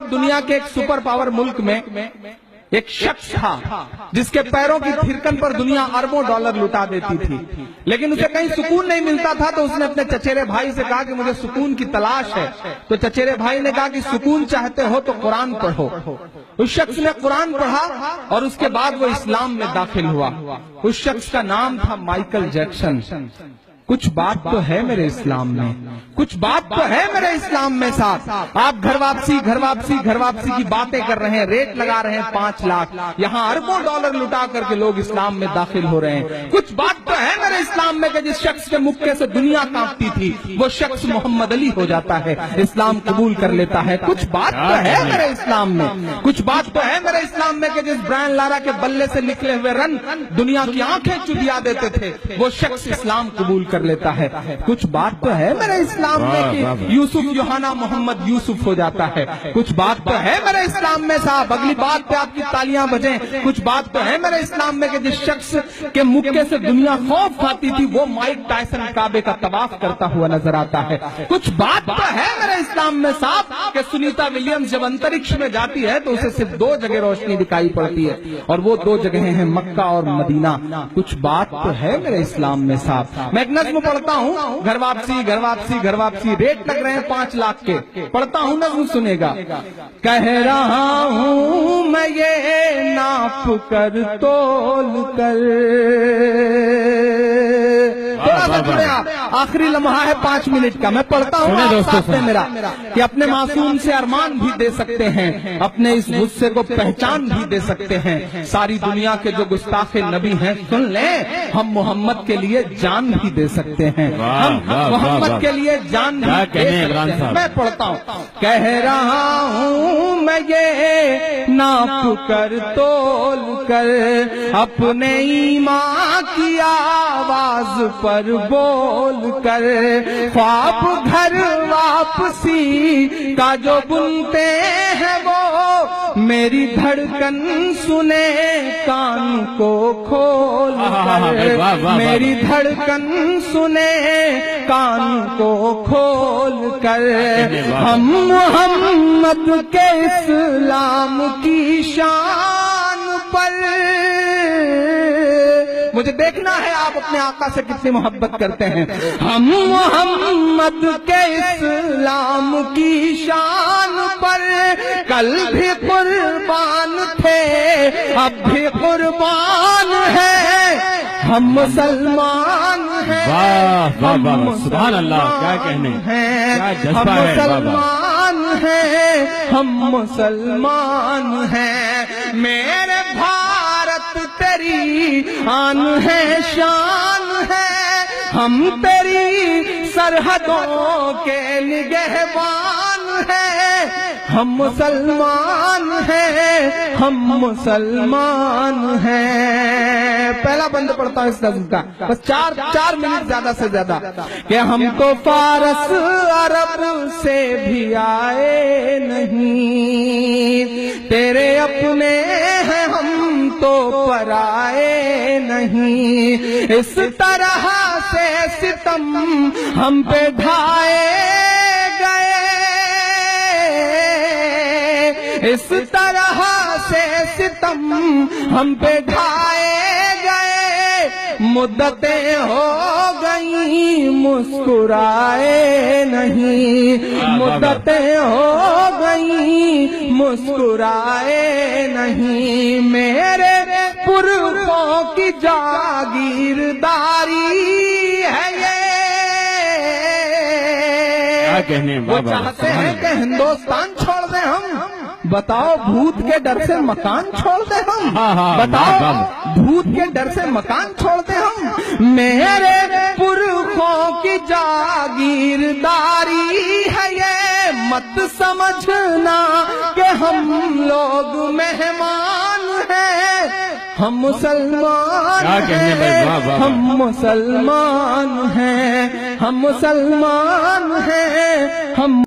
दुनिया के एक सुपर पावर मुल्क में एक शख्स था जिसके पैरों की थिरकन पर दुनिया अरबों डॉलर लुटा देती थी, लेकिन उसे कहीं सुकून नहीं मिलता था। तो उसने अपने चचेरे भाई से कहा कि मुझे सुकून की तलाश है। तो चचेरे भाई ने कहा कि सुकून चाहते हो तो कुरान पढ़ो। उस शख्स ने कुरान पढ़ा और उसके बाद वो इस्लाम में दाखिल हुआ। उस शख्स का नाम था माइकल जैक्सन। कुछ बात तो है मेरे इस्लाम में, कुछ बात तो है मेरे इस्लाम में। साथ आप घर वापसी की बातें कर रहे हैं, रेट लगा रहे हैं 5 लाख, यहाँ अरबों डॉलर लुटा करके लोग इस्लाम में दाखिल हो रहे हैं। कुछ बात तो है मेरे इस्लाम में कि जिस शख्स के मुक्के से दुनिया कांपती थी वो शख्स मोहम्मद अली हो जाता है, इस्लाम कबूल कर लेता है। कुछ बात तो है मेरे इस्लाम में, कुछ बात तो है मेरे इस्लाम में कि जिस ब्रायन लारा के बल्ले से निकले हुए रन दुनिया की आंखें चुदिया देते थे वो शख्स इस्लाम कबूल कर लेता है। कुछ बात तो है मेरे इस्लाम में कि यूसुफ योहाना मोहम्मद यूसुफ हो जाता है। कुछ बात तो है मेरे इस्लाम में। साहब अगली बात पे आपकी तालियां बजें। कुछ बात तो है मेरे इस्लाम में कि जिस शख्स के मुक्के से दुनिया खौफ खाती थी वो माइक टायसन काबे का तवाफ करता हुआ नजर आता है। कुछ बात तो है मेरे इस्लाम में साहब कि सुनीता विलियम्स जब अंतरिक्ष में जाती है तो उसे सिर्फ 2 जगह रोशनी दिखाई पड़ती है और वो 2 जगह हैं मक्का और मदीना। कुछ बात तो है मेरे इस्लाम में साहब। मैं एक नज़्म पढ़ता हूँ, घर वापसी रेट लग रहे हैं 5 लाख के। पढ़ता हूँ, नज़्म सुनेगा। कह रहा हूँ मैं ये नाप कर तोल कर, थोड़ा सा जुड़े आप, आखिरी लम्हा है 5 मिनट का। मैं पढ़ता हूँ दोस्तों मेरा कि अपने मासूम से अरमान भी दे सकते हैं, अपने इस गुस्से को पहचान भी दे सकते हैं। सारी दुनिया के जो गुस्ताखे नबी हैं सुन लें, हम मोहम्मद के लिए जान भी दे सकते हैं, हम मोहम्मद के लिए जान भी दे सकते हैं। मैं पढ़ता हूँ, कह रहा हूँ मैं ये नाप कर तोल कर, अपने ईमान की आवाज पर बोल कर, ख्वाब घर वापसी का जो बुनते हैं वो मेरी धड़कन सुने कान को खोल कर, मेरी धड़कन सुने कान को खोल कर। हम मोहम्मद के इस्लाम की शान पर, मुझे देखना है आप अपने आका से कितनी मोहब्बत करते हैं। हम मोहम्मद के इस्लाम की शान पर कल भी कुर्बान थे, अब भी कुर्बान है, हम मुसलमान हैं। वाह सुभान अल्लाह, क्या कहने हैं, हम मुसलमान हैं, हम मुसलमान हैं। मेरे भारत तेरी आन है, शान है, हम तेरी सरहदों के निगहबान हैं। हम मुसलमान हैं, हम मुसलमान हैं। पहला बंद पढ़ता हूँ इस नज़्म का, बस 4 मिनट ज्यादा से ज्यादा। कि हम तो फारस अरब से भी आए नहीं, तेरे अपने हैं हम तो पराए नहीं। इस तरह से सितम हम पे ढाए गए, इस तरह से सितम हम पे ढाए गए। मुद्दतें हो गई मुस्कुराए नहीं, मुद्दतें हो गई मुस्कुराए नहीं। मेरे पुरखों की जागीरदारी है ये, कहने वो चाहते हैं कि हिंदुस्तान छोड़ दें हम। बताओ भूत के डर से मकान छोड़ दे हम, बताओ भूत के डर से मकान छोड़ दे हम। मेरे पुरखों की जागीरदारी है ये, मत समझना कि हम लोग मेहमान हैं, हम मुसलमान हैं, हम मुसलमान हैं, हम मुसलमान हैं, हम